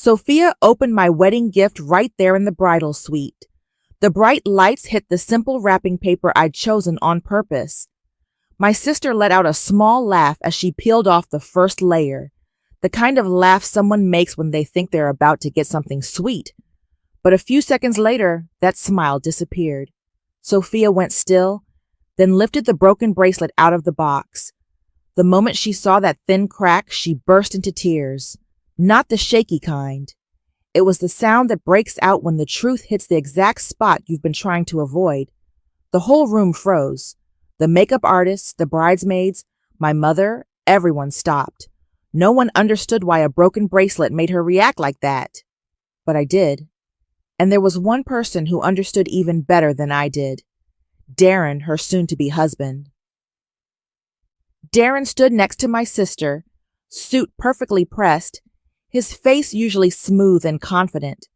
Sophia opened my wedding gift right there in the bridal suite. The bright lights hit the simple wrapping paper I'd chosen on purpose. My sister let out a small laugh as she peeled off the first layer, the kind of laugh someone makes when they think they're about to get something sweet. But a few seconds later, that smile disappeared. Sophia went still, then lifted the broken bracelet out of the box. The moment she saw that thin crack, she burst into tears. Not the shaky kind. It was the sound that breaks out when the truth hits the exact spot you've been trying to avoid. The whole room froze. The makeup artists, the bridesmaids, my mother, everyone stopped. No one understood why a broken bracelet made her react like that. But I did. And there was one person who understood even better than I did. Darren, her soon-to-be husband. Darren stood next to my sister, suit perfectly pressed, his face usually smooth and confident.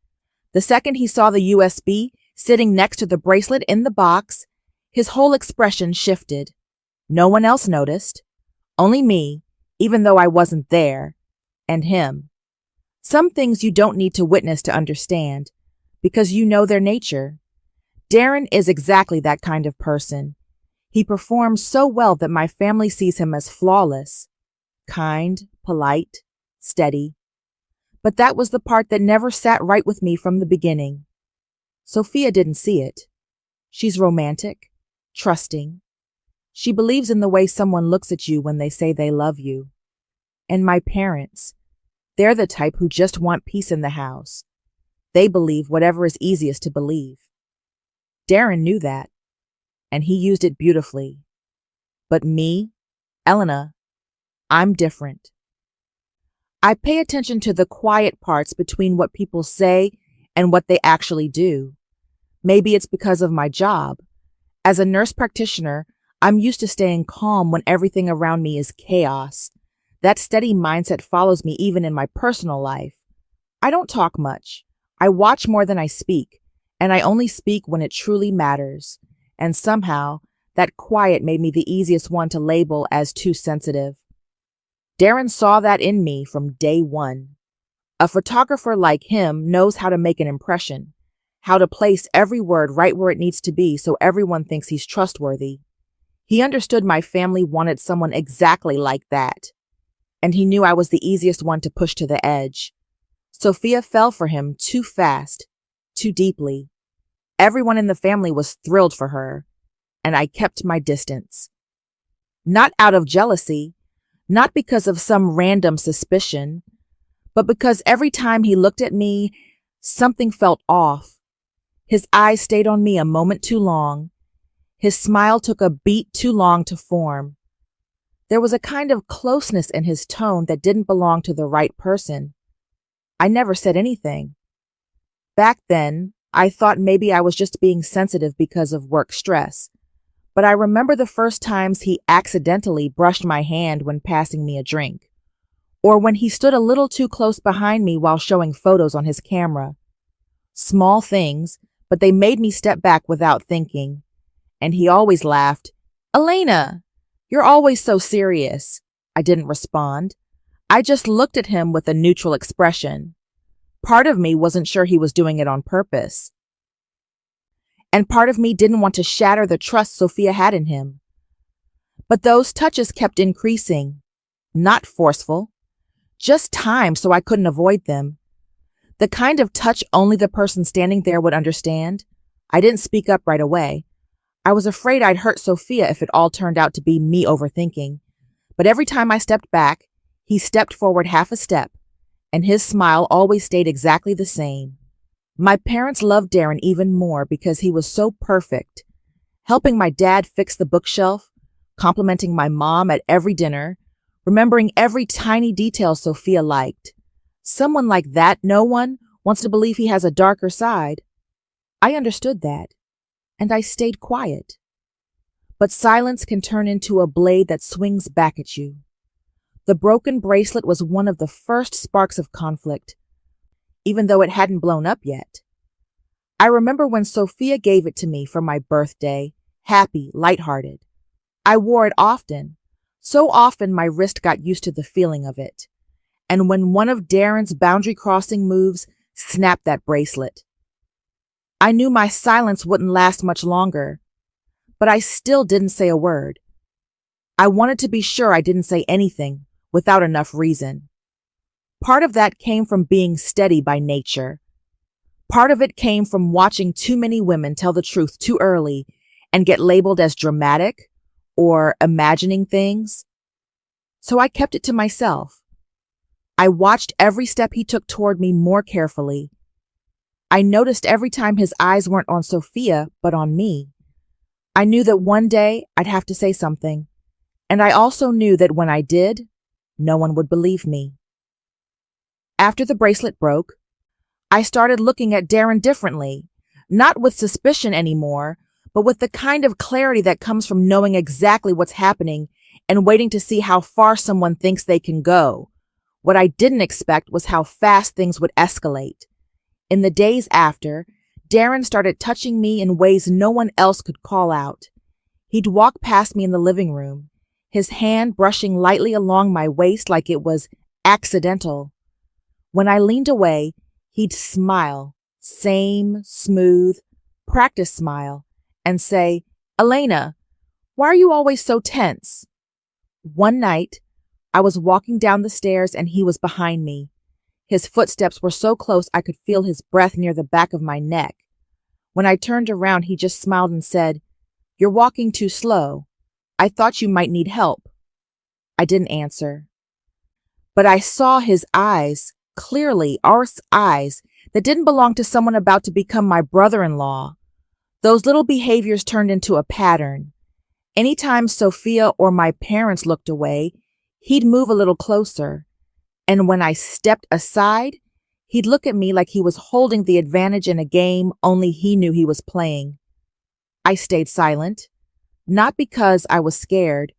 The second he saw the USB sitting next to the bracelet in the box, his whole expression shifted. No one else noticed. Only me, even though I wasn't there, and him. Some things you don't need to witness to understand, because you know their nature. Darren is exactly that kind of person. He performs so well that my family sees him as flawless, kind, polite, steady. But that was the part that never sat right with me from the beginning. Sophia didn't see it. She's romantic, trusting. She believes in the way someone looks at you when they say they love you. And my parents, they're the type who just want peace in the house. They believe whatever is easiest to believe. Darren knew that, and he used it beautifully. But me, Elena, I'm different. I pay attention to the quiet parts between what people say and what they actually do. Maybe it's because of my job. As a nurse practitioner, I'm used to staying calm when everything around me is chaos. That steady mindset follows me even in my personal life. I don't talk much. I watch more than I speak, and I only speak when it truly matters. And somehow, that quiet made me the easiest one to label as too sensitive. Darren saw that in me from day one. A photographer like him knows how to make an impression, how to place every word right where it needs to be so everyone thinks he's trustworthy. He understood my family wanted someone exactly like that, and he knew I was the easiest one to push to the edge. Sophia fell for him too fast, too deeply. Everyone in the family was thrilled for her, and I kept my distance. Not out of jealousy, not because of some random suspicion, but because every time he looked at me, something felt off. His eyes stayed on me a moment too long. His smile took a beat too long to form. There was a kind of closeness in his tone that didn't belong to the right person. I never said anything. Back then, I thought maybe I was just being sensitive because of work stress. But I remember the first times he accidentally brushed my hand when passing me a drink, or when he stood a little too close behind me while showing photos on his camera. Small things, but they made me step back without thinking. And he always laughed. "Elena, you're always so serious." I didn't respond. I just looked at him with a neutral expression. Part of me wasn't sure he was doing it on purpose. And part of me didn't want to shatter the trust Sophia had in him. But those touches kept increasing. Not forceful. Just timed so I couldn't avoid them. The kind of touch only the person standing there would understand. I didn't speak up right away. I was afraid I'd hurt Sophia if it all turned out to be me overthinking. But every time I stepped back, he stepped forward half a step, and his smile always stayed exactly the same. My parents loved Darren even more because he was so perfect, helping my dad fix the bookshelf, complimenting my mom at every dinner, remembering every tiny detail Sophia liked. Someone like that, no one wants to believe he has a darker side. I understood that, and I stayed quiet. But silence can turn into a blade that swings back at you. The broken bracelet was one of the first sparks of conflict, even though it hadn't blown up yet. I remember when Sophia gave it to me for my birthday, happy, lighthearted. I wore it often, so often my wrist got used to the feeling of it. and when one of Darren's boundary-crossing moves snapped that bracelet. I knew my silence wouldn't last much longer, but I still didn't say a word. I wanted to be sure I didn't say anything without enough reason. Part of that came from being steady by nature. Part of it came from watching too many women tell the truth too early and get labeled as dramatic or imagining things. So I kept it to myself. I watched every step he took toward me more carefully. I noticed every time his eyes weren't on Sophia, but on me. I knew that one day I'd have to say something, and I also knew that when I did, no one would believe me. After the bracelet broke, I started looking at Darren differently, not with suspicion anymore, but with the kind of clarity that comes from knowing exactly what's happening and waiting to see how far someone thinks they can go. What I didn't expect was how fast things would escalate. In the days after, Darren started touching me in ways no one else could call out. He'd walk past me in the living room, his hand brushing lightly along my waist like it was accidental. When I leaned away, he'd smile, same, smooth, practice smile, and say, "Elena, why are you always so tense?" One night, I was walking down the stairs and he was behind me. His footsteps were so close I could feel his breath near the back of my neck. When I turned around, he just smiled and said, "You're walking too slow. I thought you might need help." I didn't answer. But I saw his eyes, clearly our eyes, that didn't belong to someone about to become my brother-in-law. Those little behaviors turned into a pattern. Anytime Sophia or my parents looked away, he'd move a little closer. And when I stepped aside, he'd look at me like he was holding the advantage in a game only he knew he was playing. I stayed silent, not because I was scared,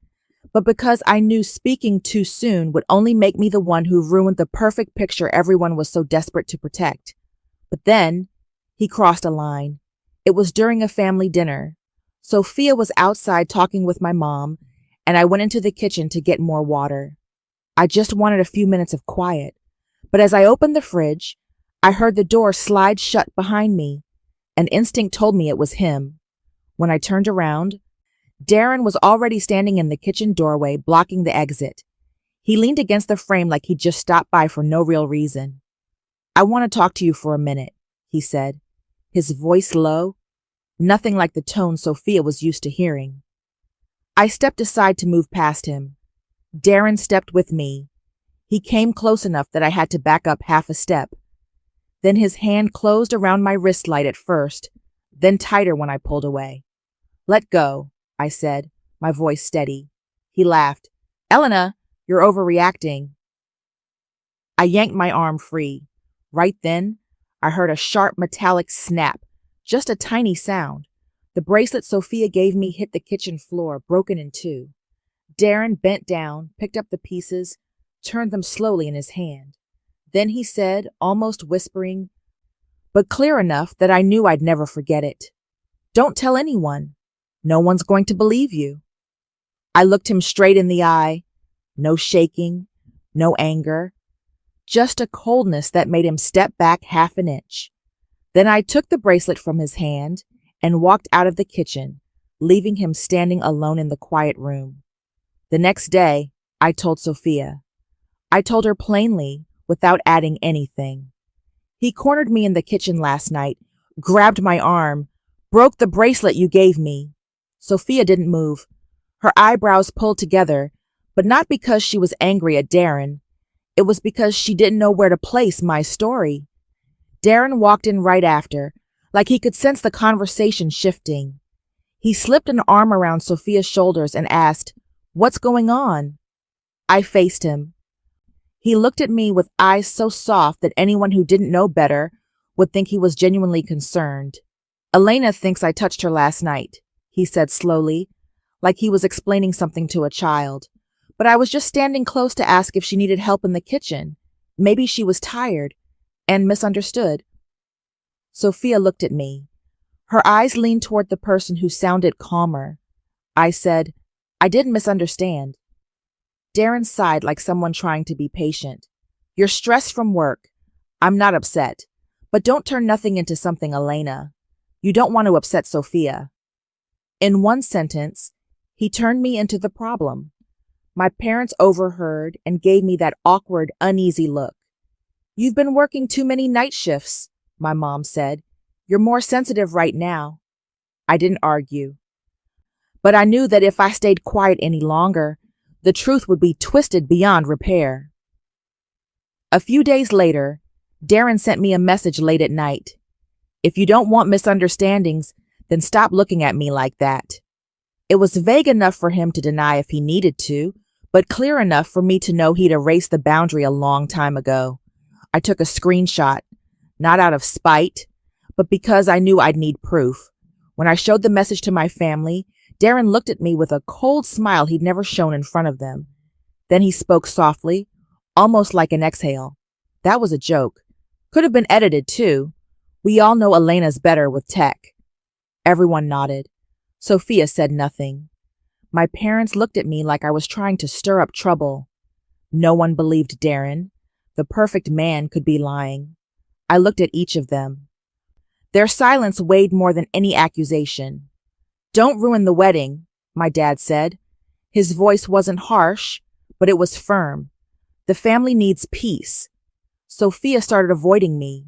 but because I knew speaking too soon would only make me the one who ruined the perfect picture everyone was so desperate to protect. But then, he crossed a line. It was during a family dinner. Sophia was outside talking with my mom, and I went into the kitchen to get more water. I just wanted a few minutes of quiet, but as I opened the fridge, I heard the door slide shut behind me. An instinct told me it was him. When I turned around, Darren was already standing in the kitchen doorway, blocking the exit. He leaned against the frame like he'd just stopped by for no real reason. "I want to talk to you for a minute," he said, his voice low, nothing like the tone Sophia was used to hearing. I stepped aside to move past him. Darren stepped with me. He came close enough that I had to back up half a step. Then his hand closed around my wrist light at first, then tighter when I pulled away. "Let go," I said, my voice steady. He laughed. "Elena, you're overreacting." I yanked my arm free. Right then, I heard a sharp metallic snap, just a tiny sound. The bracelet Sophia gave me hit the kitchen floor, broken in two. Darren bent down, picked up the pieces, turned them slowly in his hand. Then he said, almost whispering, but clear enough that I knew I'd never forget it, "Don't tell anyone. No one's going to believe you." I looked him straight in the eye. No shaking, no anger, just a coldness that made him step back half an inch. Then I took the bracelet from his hand and walked out of the kitchen, leaving him standing alone in the quiet room. The next day, I told Sophia. I told her plainly, without adding anything. "He cornered me in the kitchen last night, grabbed my arm, broke the bracelet you gave me." Sophia didn't move. Her eyebrows pulled together, but not because she was angry at Darren. It was because she didn't know where to place my story. Darren walked in right after, like he could sense the conversation shifting. He slipped an arm around Sophia's shoulders and asked, "What's going on?" I faced him. He looked at me with eyes so soft that anyone who didn't know better would think he was genuinely concerned. "Elena thinks I touched her last night," he said slowly, like he was explaining something to a child. "But I was just standing close to ask if she needed help in the kitchen. Maybe she was tired and misunderstood." Sophia looked at me. Her eyes leaned toward the person who sounded calmer. I said, "I didn't misunderstand." Darren sighed like someone trying to be patient. You're stressed from work. I'm not upset. But don't turn nothing into something, Elena. You don't want to upset Sophia. In one sentence, he turned me into the problem. My parents overheard and gave me that awkward, uneasy look. You've been working too many night shifts, my mom said. You're more sensitive right now. I didn't argue. But I knew that if I stayed quiet any longer, the truth would be twisted beyond repair. A few days later, Darren sent me a message late at night. If you don't want misunderstandings, then stop looking at me like that. It was vague enough for him to deny if he needed to, but clear enough for me to know he'd erased the boundary a long time ago. I took a screenshot, not out of spite, but because I knew I'd need proof. When I showed the message to my family, Darren looked at me with a cold smile he'd never shown in front of them. Then he spoke softly, almost like an exhale. That was a joke. Could have been edited, too. We all know Elena's better with tech. Everyone nodded. Sophia said nothing. My parents looked at me like I was trying to stir up trouble. No one believed Darren. The perfect man could be lying. I looked at each of them. Their silence weighed more than any accusation. Don't ruin the wedding, my dad said. His voice wasn't harsh, but it was firm. The family needs peace. Sophia started avoiding me,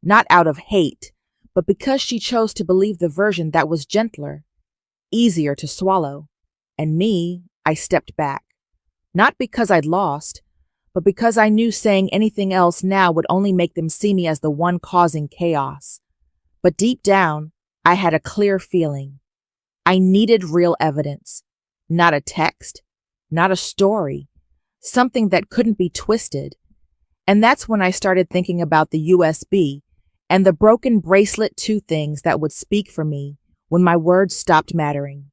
not out of hate, but because she chose to believe the version that was gentler, easier to swallow. And me, I stepped back. Not because I'd lost, but because I knew saying anything else now would only make them see me as the one causing chaos. But deep down, I had a clear feeling. I needed real evidence, not a text, not a story, something that couldn't be twisted. And that's when I started thinking about the USB and the broken bracelet 2 things that would speak for me when my words stopped mattering.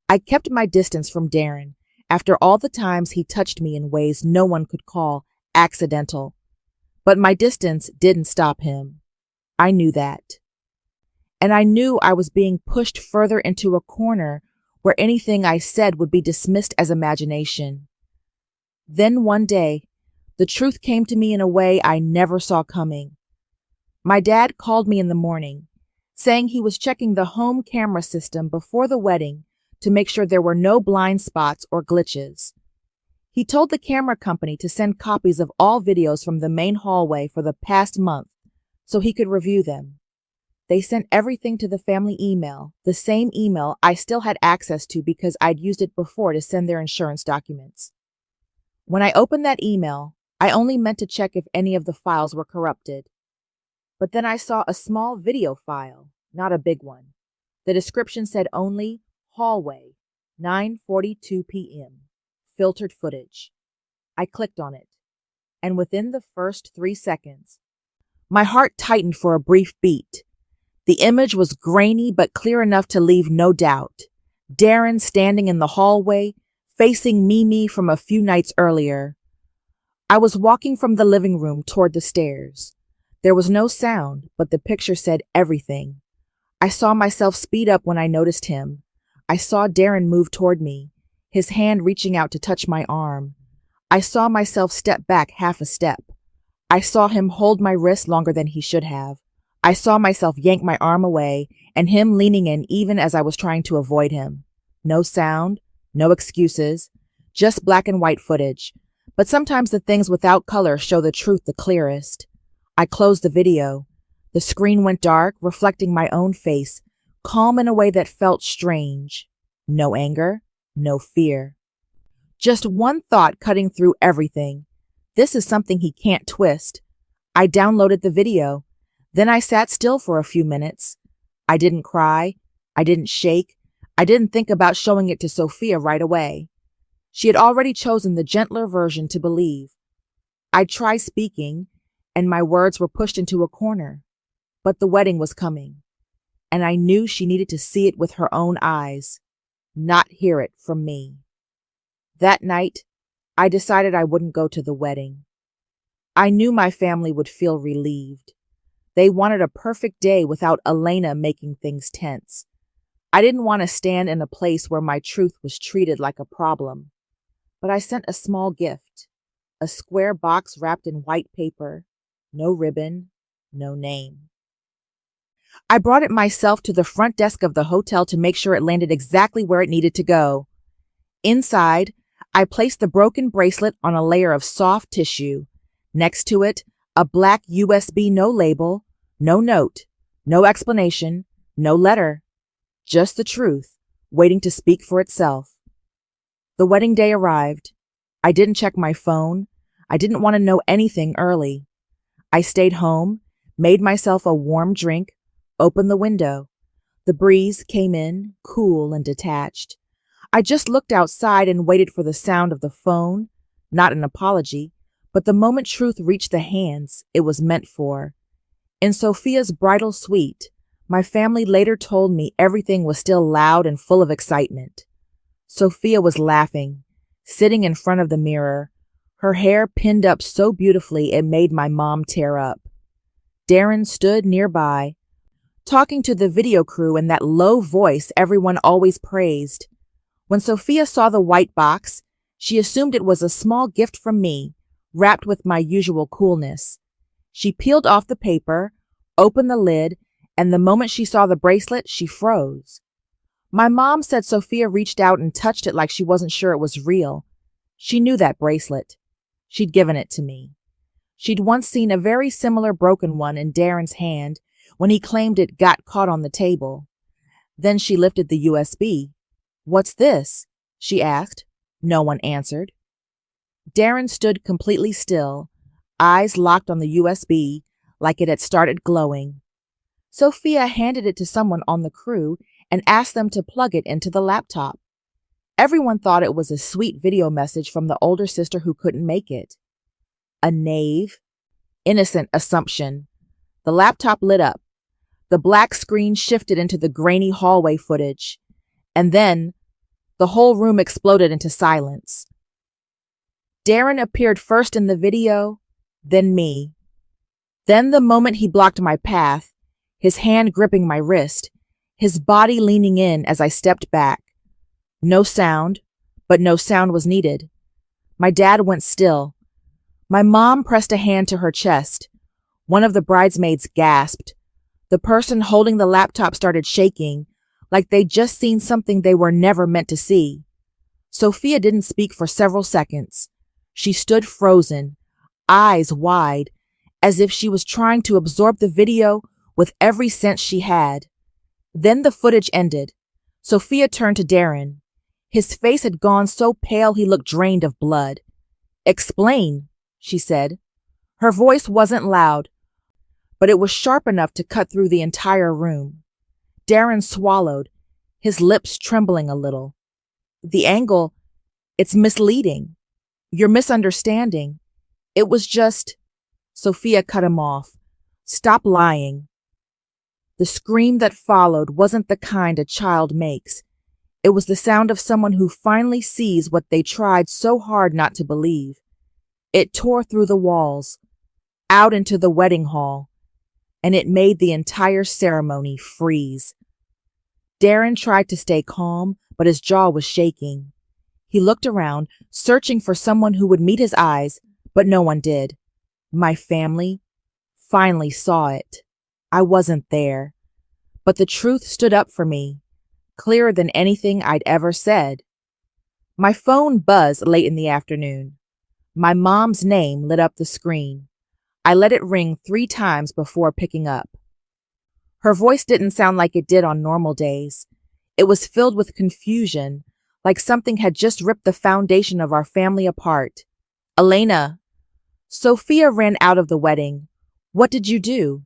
I kept my distance from Darren after all the times he touched me in ways no one could call accidental. But my distance didn't stop him. I knew that. And I knew I was being pushed further into a corner where anything I said would be dismissed as imagination. Then one day, the truth came to me in a way I never saw coming. My dad called me in the morning, saying he was checking the home camera system before the wedding to make sure there were no blind spots or glitches. He told the camera company to send copies of all videos from the main hallway for the past month so he could review them. They sent everything to the family email, the same email I still had access to because I'd used it before to send their insurance documents. When I opened that email, I only meant to check if any of the files were corrupted. But then I saw a small video file, not a big one. The description said only hallway, 9:42 p.m., filtered footage. I clicked on it, and within the first 3 seconds, my heart tightened for a brief beat. The image was grainy but clear enough to leave no doubt. Darren standing in the hallway, facing Mimi from a few nights earlier. I was walking from the living room toward the stairs. There was no sound, but the picture said everything. I saw myself speed up when I noticed him. I saw Darren move toward me, his hand reaching out to touch my arm. I saw myself step back half a step. I saw him hold my wrist longer than he should have. I saw myself yank my arm away and him leaning in even as I was trying to avoid him. No sound, no excuses, just black and white footage. But sometimes the things without color show the truth the clearest. I closed the video. The screen went dark, reflecting my own face, calm in a way that felt strange. No anger, no fear. Just one thought cutting through everything. This is something he can't twist. I downloaded the video. Then I sat still for a few minutes. I didn't cry. I didn't shake. I didn't think about showing it to Sophia right away. She had already chosen the gentler version to believe. I tried speaking, and my words were pushed into a corner. But the wedding was coming, and I knew she needed to see it with her own eyes, not hear it from me. That night, I decided I wouldn't go to the wedding. I knew my family would feel relieved. They wanted a perfect day without Elena making things tense. I didn't want to stand in a place where my truth was treated like a problem. But I sent a small gift, A square box wrapped in white paper. No ribbon, no name. I brought it myself to the front desk of the hotel to make sure it landed exactly where it needed to go. Inside, I placed the broken bracelet on a layer of soft tissue. Next to it, a black USB no label, no note, no explanation, no letter. Just the truth, waiting to speak for itself. The wedding day arrived. I didn't check my phone. I didn't want to know anything early. I stayed home, made myself a warm drink, opened the window. The breeze came in, cool and detached. I just looked outside and waited for the sound of the phone, not an apology, but the moment truth reached the hands it was meant for. In Sophia's bridal suite, my family later told me everything was still loud and full of excitement. Sophia was laughing, sitting in front of the mirror, her hair pinned up so beautifully it made my mom tear up. Darren stood nearby, talking to the video crew in that low voice everyone always praised. When Sophia saw the white box, she assumed it was a small gift from me, wrapped with my usual coolness. She peeled off the paper, opened the lid, and the moment she saw the bracelet, she froze. My mom said Sophia reached out and touched it like she wasn't sure it was real. She knew that bracelet. She'd given it to me. She'd once seen a very similar broken one in Darren's hand when he claimed it got caught on the table. Then she lifted the USB. "What's this?" she asked. No one answered. Darren stood completely still, eyes locked on the USB like it had started glowing. Sophia handed it to someone on the crew and asked them to plug it into the laptop. Everyone thought it was a sweet video message from the older sister who couldn't make it. A knave? Innocent assumption. The laptop lit up. The black screen shifted into the grainy hallway footage. And then, the whole room exploded into silence. Darren appeared first in the video, then me. Then the moment he blocked my path, his hand gripping my wrist, his body leaning in as I stepped back. No sound, but no sound was needed. My dad went still. My mom pressed a hand to her chest. One of the bridesmaids gasped. The person holding the laptop started shaking, like they'd just seen something they were never meant to see. Sophia didn't speak for several seconds. She stood frozen, eyes wide, as if she was trying to absorb the video with every sense she had. Then the footage ended. Sophia turned to Darren. His face had gone so pale he looked drained of blood. "Explain," she said. Her voice wasn't loud, but it was sharp enough to cut through the entire room. Darren swallowed, his lips trembling a little. "The angle, it's misleading. You're misunderstanding. It was just—" Sophia cut him off. "Stop lying." The scream that followed wasn't the kind a child makes. It was the sound of someone who finally sees what they tried so hard not to believe. It tore through the walls, out into the wedding hall, and it made the entire ceremony freeze. Darren tried to stay calm, but his jaw was shaking. He looked around, searching for someone who would meet his eyes, but no one did. My family finally saw it. I wasn't there, but the truth stood up for me, clearer than anything I'd ever said. My phone buzzed late in the afternoon. My mom's name lit up the screen. I let it ring 3 times before picking up. Her voice didn't sound like it did on normal days. It was filled with confusion, like something had just ripped the foundation of our family apart. "Elena." Sophia ran out of the wedding. "What did you do?"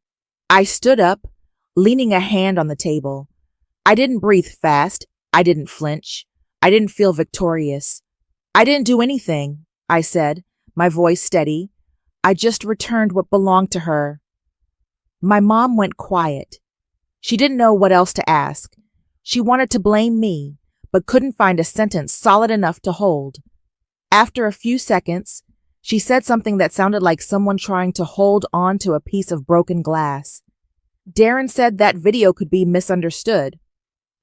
I stood up, leaning a hand on the table. I didn't breathe fast. I didn't flinch. I didn't feel victorious. "I didn't do anything," I said, my voice steady. "I just returned what belonged to her." My mom went quiet. She didn't know what else to ask. She wanted to blame me, but couldn't find a sentence solid enough to hold. After a few seconds, she said something that sounded like someone trying to hold on to a piece of broken glass. "Darren said that video could be misunderstood."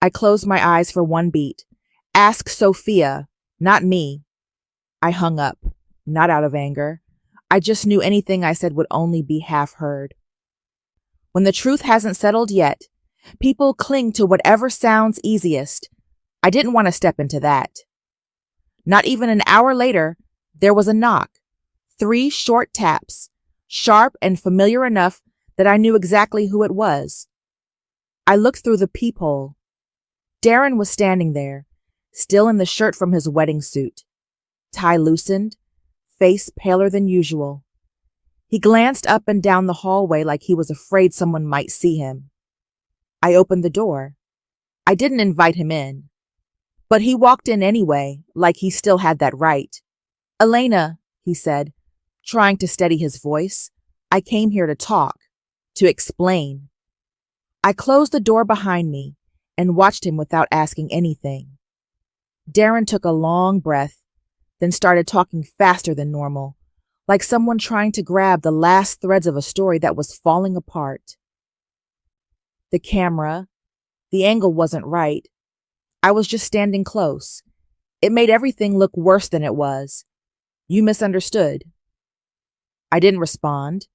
I closed my eyes for one beat. "Ask Sophia, not me." I hung up. not out of anger. I just knew anything I said would only be half heard. When the truth hasn't settled yet, people cling to whatever sounds easiest. I didn't want to step into that. Not even an hour later, there was a knock. 3 short taps, sharp and familiar enough that I knew exactly who it was. I looked through the peephole. Darren was standing there, still in the shirt from his wedding suit, tie loosened, face paler than usual. He glanced up and down the hallway like he was afraid someone might see him. I opened the door. I didn't invite him in, but he walked in anyway, like he still had that right. "Elena," he said, trying to steady his voice, "I came here to talk, to explain." I closed the door behind me and watched him without asking anything. Darren took a long breath, then started talking faster than normal, like someone trying to grab the last threads of a story that was falling apart. The camera, the angle wasn't right. I was just standing close. It made everything look worse than it was. "You misunderstood." I didn't respond.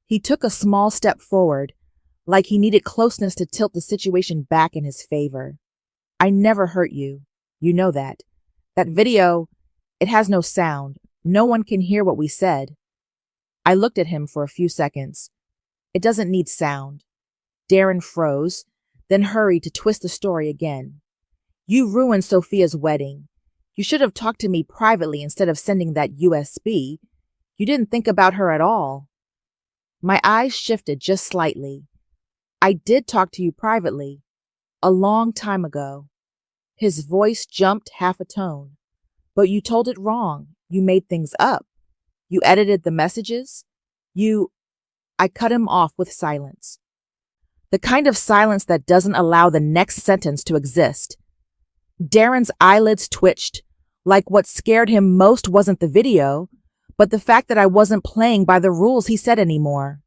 He took a small step forward, like he needed closeness to tilt the situation back in his favor. "I never hurt you. You know that. That video, it has no sound. No one can hear what we said." I looked at him for a few seconds. "It doesn't need sound." Darren froze, then hurried to twist the story again. "You ruined Sophia's wedding. You should have talked to me privately instead of sending that USB. You didn't think about her at all." My eyes shifted just slightly. "I did talk to you privately. A long time ago." His voice jumped half a tone. "But you told it wrong. You made things up. You edited the messages. I cut him off with silence. The kind of silence that doesn't allow the next sentence to exist. Darren's eyelids twitched, like what scared him most wasn't the video, but the fact that I wasn't playing by the rules he said anymore.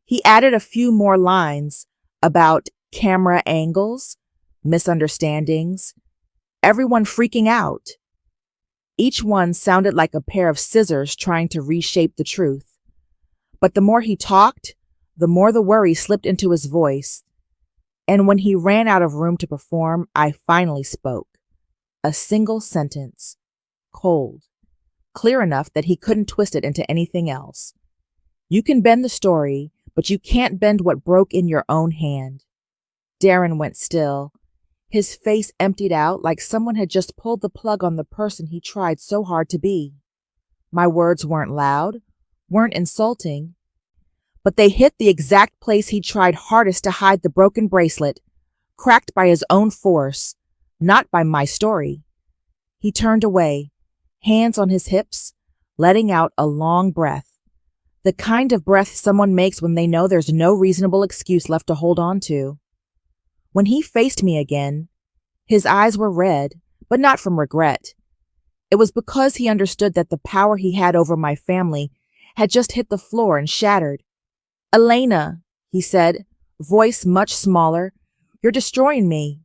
He added a few more lines about camera angles, misunderstandings, everyone freaking out. Each one sounded like a pair of scissors trying to reshape the truth. But the more he talked, the more the worry slipped into his voice. And when he ran out of room to perform, I finally spoke. A single sentence. Cold. Clear enough that he couldn't twist it into anything else. "You can bend the story, but you can't bend what broke in your own hand." Darren went still. His face emptied out like someone had just pulled the plug on the person he tried so hard to be. My words weren't loud, weren't insulting, but they hit the exact place he tried hardest to hide the broken bracelet, cracked by his own force, not by my story. He turned away, hands on his hips, letting out a long breath. The kind of breath someone makes when they know there's no reasonable excuse left to hold on to. When he faced me again, his eyes were red, but not from regret. It was because he understood that the power he had over my family had just hit the floor and shattered. "Elena," he said, voice much smaller, "you're destroying me."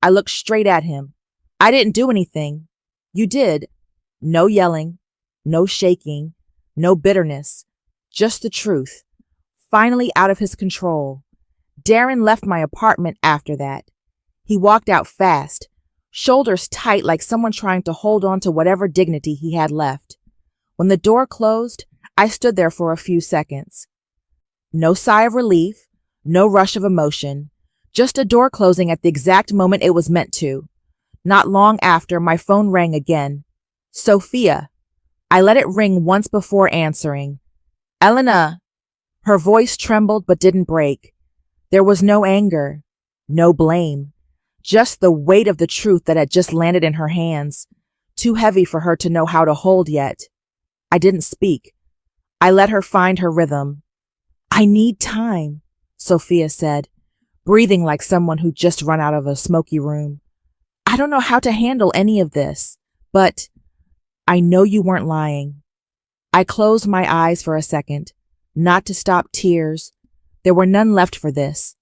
I looked straight at him. "I didn't do anything. You did." No yelling, no shaking, no bitterness, just the truth, finally out of his control. Darren left my apartment after that. He walked out fast, shoulders tight like someone trying to hold on to whatever dignity he had left. When the door closed, I stood there for a few seconds. No sigh of relief, no rush of emotion, just a door closing at the exact moment it was meant to. Not long after, my phone rang again. Sophia. I let it ring once before answering. "Elena." Her voice trembled but didn't break. There was no anger, no blame, just the weight of the truth that had just landed in her hands, too heavy for her to know how to hold yet. I didn't speak. I let her find her rhythm. "I need time," Sophia said, breathing like someone who'd just run out of a smoky room. "I don't know how to handle any of this, but I know you weren't lying." I closed my eyes for a second, not to stop tears. There were none left for this.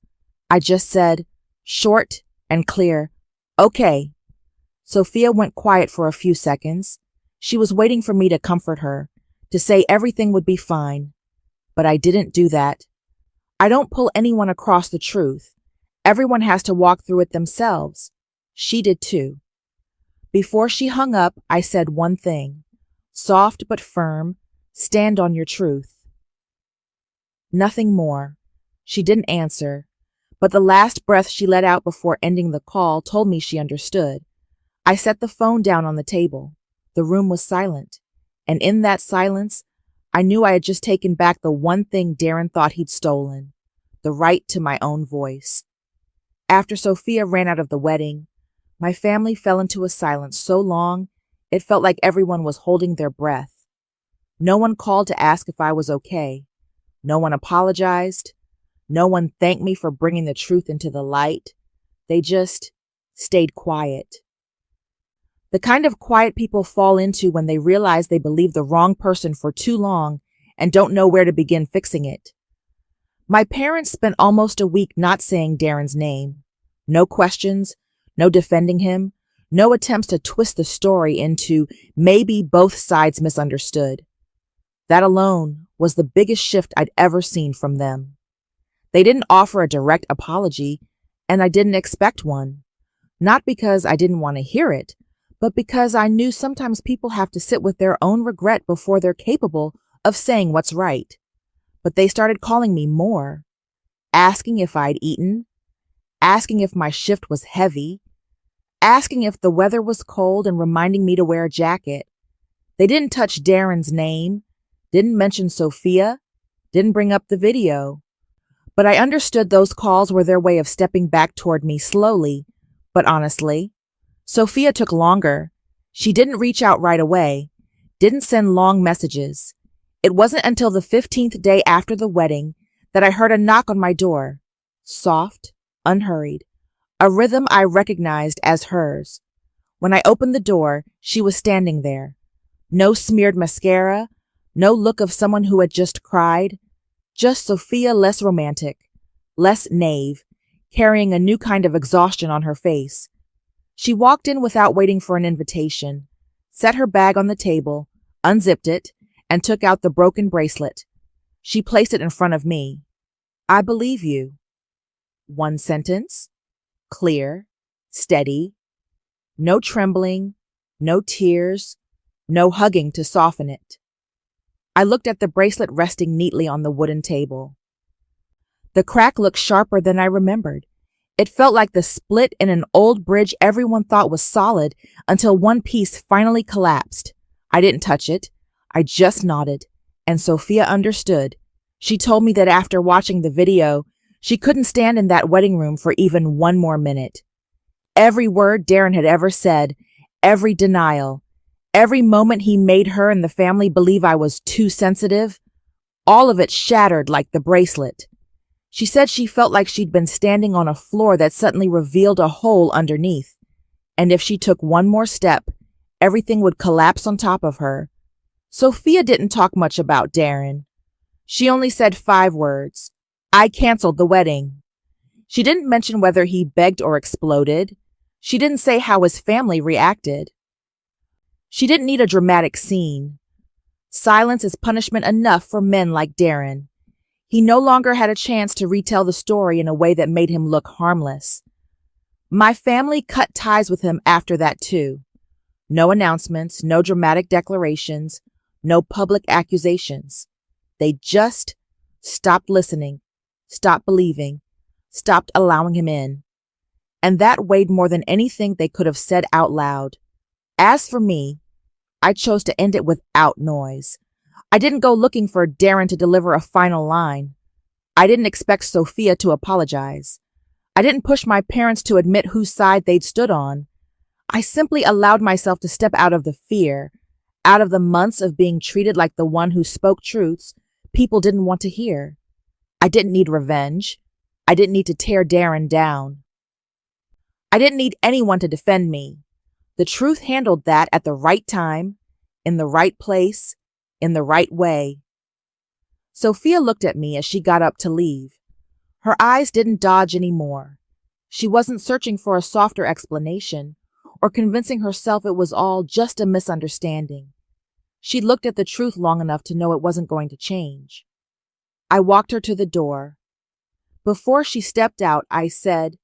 I just said, short and clear, "Okay." Sophia went quiet for a few seconds, She was waiting for me to comfort her, to say everything would be fine. But I didn't do that. I don't pull anyone across the truth. Everyone has to walk through it themselves. She did too. Before she hung up, I said one thing. Soft but firm, stand on your truth. Nothing more. She didn't answer, but the last breath she let out before ending the call told me she understood. I set the phone down on the table. The room was silent, and in that silence, I knew I had just taken back the one thing Darren thought he'd stolen, the right to my own voice. After Sophia ran out of the wedding, my family fell into a silence so long it felt like everyone was holding their breath. No one called to ask if I was okay. No one apologized. No one thanked me for bringing the truth into the light. They just stayed quiet. The kind of quiet people fall into when they realize they believe the wrong person for too long and don't know where to begin fixing it. My parents spent almost a week not saying Darren's name. No questions, no defending him, no attempts to twist the story into maybe both sides misunderstood. That alone was the biggest shift I'd ever seen from them. They didn't offer a direct apology, and I didn't expect one. Not because I didn't want to hear it, but because I knew sometimes people have to sit with their own regret before they're capable of saying what's right. But they started calling me more, asking if I'd eaten, asking if my shift was heavy, asking if the weather was cold and reminding me to wear a jacket. They didn't touch Darren's name, didn't mention Sophia, didn't bring up the video. But I understood those calls were their way of stepping back toward me slowly, but honestly. Sophia took longer. She didn't reach out right away, didn't send long messages. It wasn't until the 15th day after the wedding that I heard a knock on my door. Soft, unhurried, a rhythm I recognized as hers. When I opened the door, she was standing there. No smeared mascara, no look of someone who had just cried, just Sophia less romantic, less naive, carrying a new kind of exhaustion on her face. She walked in without waiting for an invitation, set her bag on the table, unzipped it, and took out the broken bracelet. She placed it in front of me. I believe you. One sentence, clear, steady, no trembling, no tears, no hugging to soften it. I looked at the bracelet resting neatly on the wooden table. The crack looked sharper than I remembered. It felt like the split in an old bridge everyone thought was solid until one piece finally collapsed. I didn't touch it. I just nodded, and Sophia understood. She told me that after watching the video, she couldn't stand in that wedding room for even one more minute. Every word Darren had ever said, every denial, every moment he made her and the family believe I was too sensitive, all of it shattered like the bracelet. She said she felt like she'd been standing on a floor that suddenly revealed a hole underneath, and if she took one more step, everything would collapse on top of her. Sophia didn't talk much about Darren. She only said 5 words. I canceled the wedding. She didn't mention whether he begged or exploded. She didn't say how his family reacted. She didn't need a dramatic scene. Silence is punishment enough for men like Darren. He no longer had a chance to retell the story in a way that made him look harmless. My family cut ties with him after that too. No announcements, no dramatic declarations, no public accusations. They just stopped listening, stopped believing, stopped allowing him in. And that weighed more than anything they could have said out loud. As for me, I chose to end it without noise. I didn't go looking for Darren to deliver a final line. I didn't expect Sophia to apologize. I didn't push my parents to admit whose side they'd stood on. I simply allowed myself to step out of the fear, out of the months of being treated like the one who spoke truths people didn't want to hear. I didn't need revenge. I didn't need to tear Darren down. I didn't need anyone to defend me. The truth handled that at the right time, in the right place, in the right way. Sophia looked at me as she got up to leave. Her eyes didn't dodge anymore. She wasn't searching for a softer explanation or convincing herself it was all just a misunderstanding. She looked at the truth long enough to know it wasn't going to change. I walked her to the door. Before she stepped out, I said,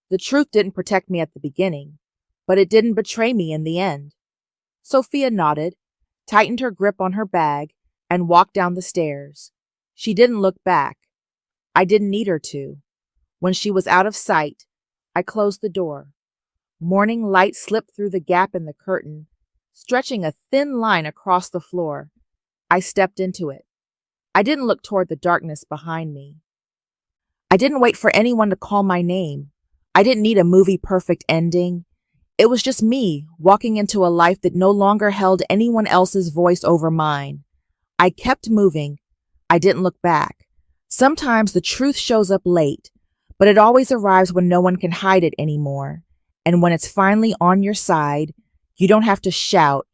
"The truth didn't protect me at the beginning, but it didn't betray me in the end." Sophia nodded, tightened her grip on her bag, and walked down the stairs. She didn't look back. I didn't need her to. When she was out of sight, I closed the door. Morning light slipped through the gap in the curtain, stretching a thin line across the floor. I stepped into it. I didn't look toward the darkness behind me. I didn't wait for anyone to call my name. I didn't need a movie-perfect ending. It was just me walking into a life that no longer held anyone else's voice over mine. I kept moving. I didn't look back. Sometimes the truth shows up late, but it always arrives when no one can hide it anymore. And when it's finally on your side, you don't have to shout.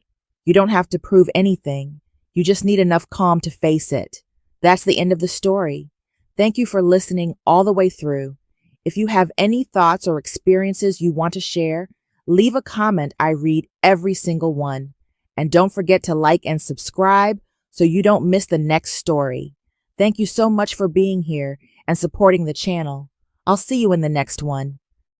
You don't have to prove anything. You just need enough calm to face it. That's the end of the story. Thank you for listening all the way through. If you have any thoughts or experiences you want to share, leave a comment. I read every single one. And don't forget to like and subscribe so you don't miss the next story. Thank you so much for being here and supporting the channel. I'll see you in the next one.